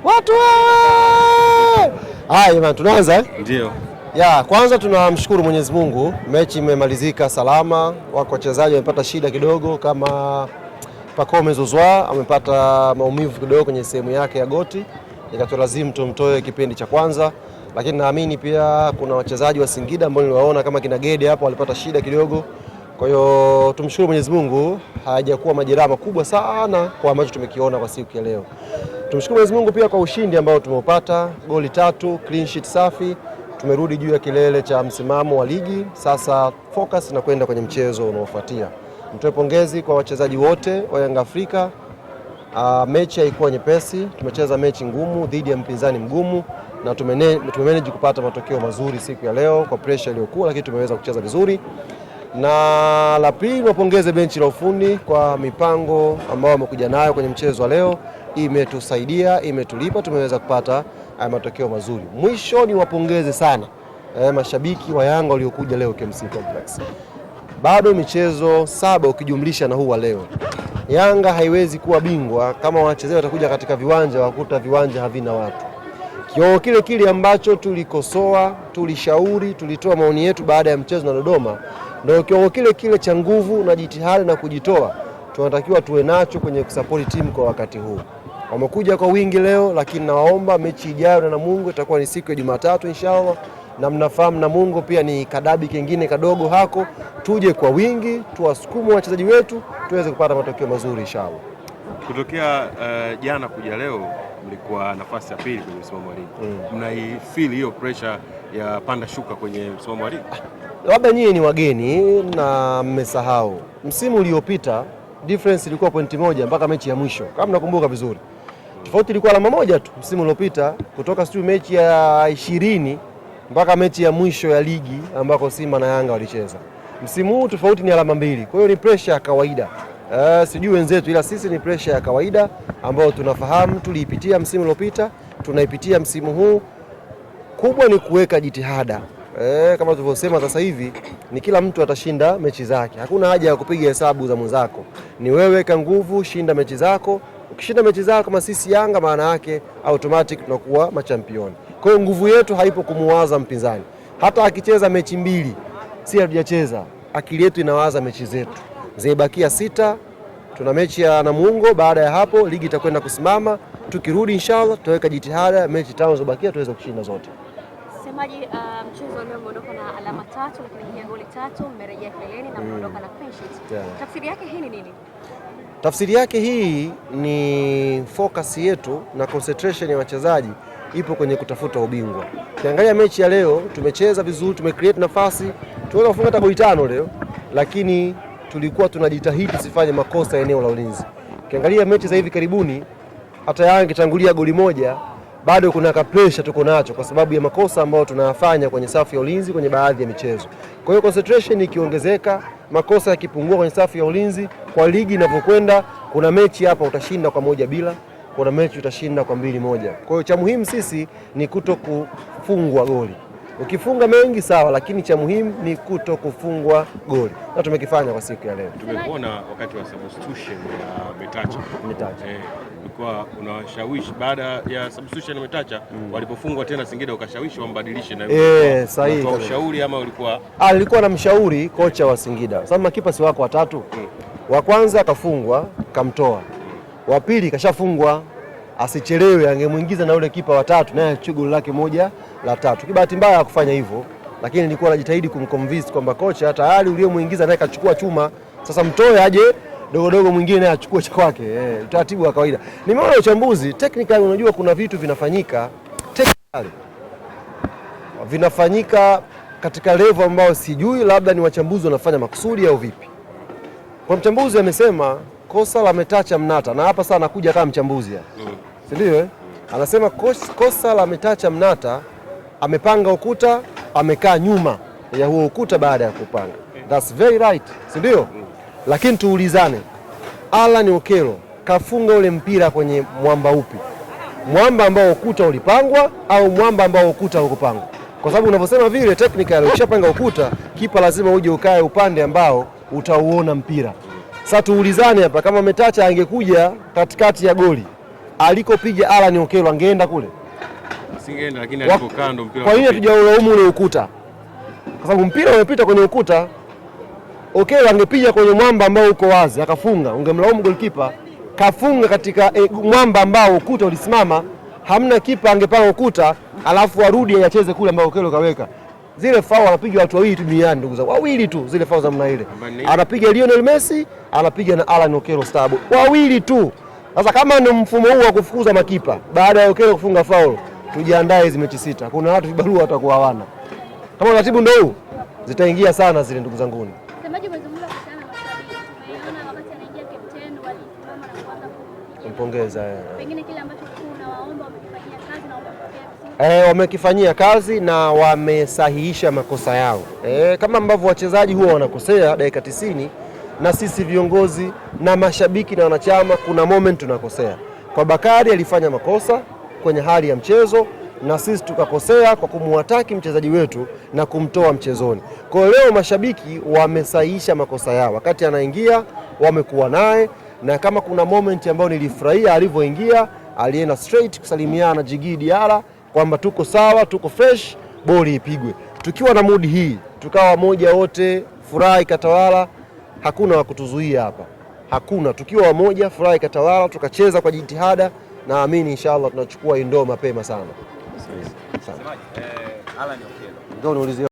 Watu haya jamani, tunaanza Ndio. Ya kwanza tunamshukuru Mwenyezi Mungu, mechi imemalizika salama. Wako wachezaji wamepata shida kidogo, kama Pacome Zouzoua amepata maumivu kidogo kwenye sehemu yake ya goti, ikatulazimu tumtoe kipindi cha kwanza, lakini naamini pia kuna wachezaji wa Singida ambao niliwaona kama kina Gede hapo walipata shida kidogo. Kwa hiyo tumshukuru Mwenyezi Mungu, hajakuwa majeraha makubwa sana kwa ambacho tumekiona kwa siku ya leo. Tumshukuru Mwenyezi Mungu pia kwa ushindi ambao tumeupata, goli 3, clean sheet safi. Tumerudi juu ya kilele cha msimamo wa ligi. Sasa focus na kwenda kwenye mchezo unaofuatia. Mtoe pongezi kwa wachezaji wote wa Yanga Afrika. Mechi haikuwa nyepesi, tumecheza mechi ngumu dhidi ya mpinzani mgumu na tumemanage kupata matokeo mazuri siku ya leo kwa pressure iliyokuwa, lakini tumeweza kucheza vizuri. Na la pili, wapongeze benchi la ufundi kwa mipango ambayo wamekuja nayo kwenye mchezo wa leo. Imetusaidia, imetulipa, tumeweza kupata matokeo mazuri. Mwisho ni wapongeze sana mashabiki wa Yanga waliokuja leo KMC Complex. Bado michezo 7 ukijumlisha na huu wa leo, Yanga haiwezi kuwa bingwa kama wachezaji watakuja katika viwanja wakuta viwanja havina watu. Kiwango kile kile ambacho tulikosoa, tulishauri, tulitoa maoni yetu baada ya mchezo na Dodoma, ndio kiwango kile kile cha nguvu na jitihada na kujitoa tunatakiwa tuwe nacho kwenye kusupport timu kwa wakati huu. Wamekuja kwa wingi leo, lakini nawaomba mechi ijayo na Namungo itakuwa ni siku ya Jumatatu inshallah, na mnafahamu Namungo pia ni kadabi kingine kadogo hako. Tuje kwa wingi, tuwasukume wachezaji wetu tuweze kupata matokeo mazuri inshallah. Kutokea jana kuja leo mlikuwa nafasi ya pili kwenye msimamo wa ligi. Mnaifeel hiyo pressure ya panda shuka kwenye msimamo wa ligi? Labda nyinyi ni wageni na mmesahau. Msimu uliopita difference ilikuwa pointi 1 mpaka mechi ya mwisho, kama nakumbuka vizuri. Tofauti ilikuwa alama 1 tu msimu uliopita, kutoka mechi ya 20 mpaka mechi ya mwisho ya ligi ambako Simba na Yanga walicheza. Msimu huu tofauti ni alama 2. Kwa hiyo ni pressure ya kawaida. Sijui wenzetu, ila sisi ni pressure ya kawaida ambayo tunafahamu, tuliipitia msimu uliopita, tunaipitia msimu huu. Kubwa ni kuweka jitihada. Kama tulivyosema sasa hivi ni kila mtu atashinda mechi zake. Hakuna haja ya kupiga hesabu za mwenzako. Ni wewe ka nguvu, shinda mechi zako. Ukishinda mechi zako kama sisi Yanga, maana yake automatic tunakuwa machampioni. Kwa hiyo nguvu yetu haipo kumuwaza mpinzani. Hata akicheza mechi 2, si hatujacheza, akili yetu inawaza mechi zetu. Zimebakia 6, tuna mechi ya Namungo, baada ya hapo ligi itakwenda kusimama. Tukirudi inshallah tutaweka jitihada mechi 5 zilizobakia tuweze kushinda zote. Semaji, mchezo leo umeondoka na alama 3 lakini pia goli 3, mmerejea kileleni na umeondoka na clean sheet. Tafsiri yake hii ni nini? Tafsiri yake hii ni focus yetu na concentration ya wachezaji ipo kwenye kutafuta ubingwa. Ukiangalia mechi ya leo tumecheza vizuri, tumecreate nafasi, tunaweza kufunga hata goli 5 leo, lakini tulikuwa tunajitahidi tusifanye makosa eneo la ulinzi. Ukiangalia mechi za hivi karibuni, hata Yanga kitangulia goli 1 bado kuna ka pressure tuko nacho kwa sababu ya makosa ambayo tunayafanya kwenye safu ya ulinzi kwenye baadhi ya michezo. Kwa hiyo concentration ikiongezeka, makosa yakipungua kwenye safu ya ulinzi, kwa ligi inavyokwenda, kuna mechi hapa utashinda kwa 1-0, kuna mechi utashinda kwa 2-1. Kwa hiyo cha muhimu sisi ni kuto kufungwa goli. Ukifunga mengi sawa, lakini cha muhimu ni kuto kufungwa goli. Na tumekifanya kwa siku ya leo. Tumekuona wakati wa substitution ya Metacha. Ulikuwa unawashawishi baada ya substitution ya Metacha, walipofungwa tena Singida ukashawishi wambadilishe na sahihi. Kwa ushauri ama ulikuwa? Alikuwa na mshauri kocha wa Singida. Sababu makipa si wako watatu. Wa kwanza akafungwa, kamtoa. Wa pili kashafungwa, asichelewe angemuingiza na yule kipa wa 3 naye goli lake 1 la 3. Kibahati mbaya ya kufanya hivyo, lakini nilikuwa najitahidi kumconvince kwamba kocha tayari uliyomuingiza naye kachukua chuma, sasa mtoe aje dogodogo mwingine naye achukue cha kwake. Utaratibu wa kawaida. Nimeona uchambuzi technically, unajua kuna vitu vinafanyika technically, vinafanyika katika level ambayo sijui, labda ni wachambuzi wanafanya makusudi au vipi. Kwa mchambuzi amesema kosa la Metacha Mnata, na hapa sasa anakuja kama mchambuzi hapa. Si ndio? Anasema kosa la Metacha Mnata, amepanga ukuta, amekaa nyuma ya huo ukuta baada ya kupanga. That's very right. Si ndio? Lakini tuulizane, Alan Okello kafunga ule mpira kwenye mwamba upi? Mwamba ambao ukuta ulipangwa au mwamba ambao ukuta haukupangwa? Kwa sababu unavyosema vile technically ukishapanga ukuta, kipa lazima uje ukae upande ambao utauona mpira. Sasa tuulizane hapa, kama Metacha angekuja katikati ya goli alikopiga Alan Okello angeenda kule? Asingeenda, lakini alipokaa ndo mpira. Kwa nini hatujaulaumu ule ukuta? Kwa sababu mpira umepita kwenye ukuta. Okello angepiga kwenye mwamba ambao uko wazi akafunga, ungemlaumu goalkeeper. Kafunga katika mwamba ambao ukuta ulisimama, hamna kipa angepanga ukuta alafu arudi acheze kule ambao Okello kaweka. Zile foul anapiga watu wawili tu duniani, ndugu zangu, wawili tu zile foul za mna ile. Anapiga Lionel Messi, anapiga na Alan Okello Starboy, wawili tu. Sasa kama ni mfumo huu wa kufukuza makipa baada ya Okello kufunga foul, tujiandae hizo mechi 6. Kuna watu vibarua watakuwa hawana. Kama ratibu ndio huu, zitaingia sana zile, ndugu zangu. Semaji umezungumza kuhusiana na mashabiki. Tumeona wakati anaingia captain walisimama na kuanza kumpongeza. Pengine kile ambacho unawaomba wamekifanyia kazi na wamepokea. Wamekifanyia kazi na wamesahihisha makosa yao. Kama ambavyo wachezaji huwa wanakosea dakika 90, na sisi viongozi na mashabiki na wanachama kuna moment tunakosea. Kwa Bakari alifanya makosa kwenye hali ya mchezo na sisi tukakosea kwa kumuataki mchezaji wetu na kumtoa mchezoni. Kwa leo mashabiki wamesahihisha makosa yao. Wakati anaingia wamekuwa naye, na kama kuna moment ambayo nilifurahia alivyoingia, alienda straight kusalimiana na Djigui Diarra kwamba tuko sawa, tuko fresh, boli ipigwe. Tukiwa na mood hii, tukawa moja wote, furaha ikatawala, hakuna wa kutuzuia hapa. Hakuna, tukiwa wamoja, furaha ikatawala, tukacheza kwa jitihada, naamini inshallah tunachukua indoo mapema sana. Alan Okello.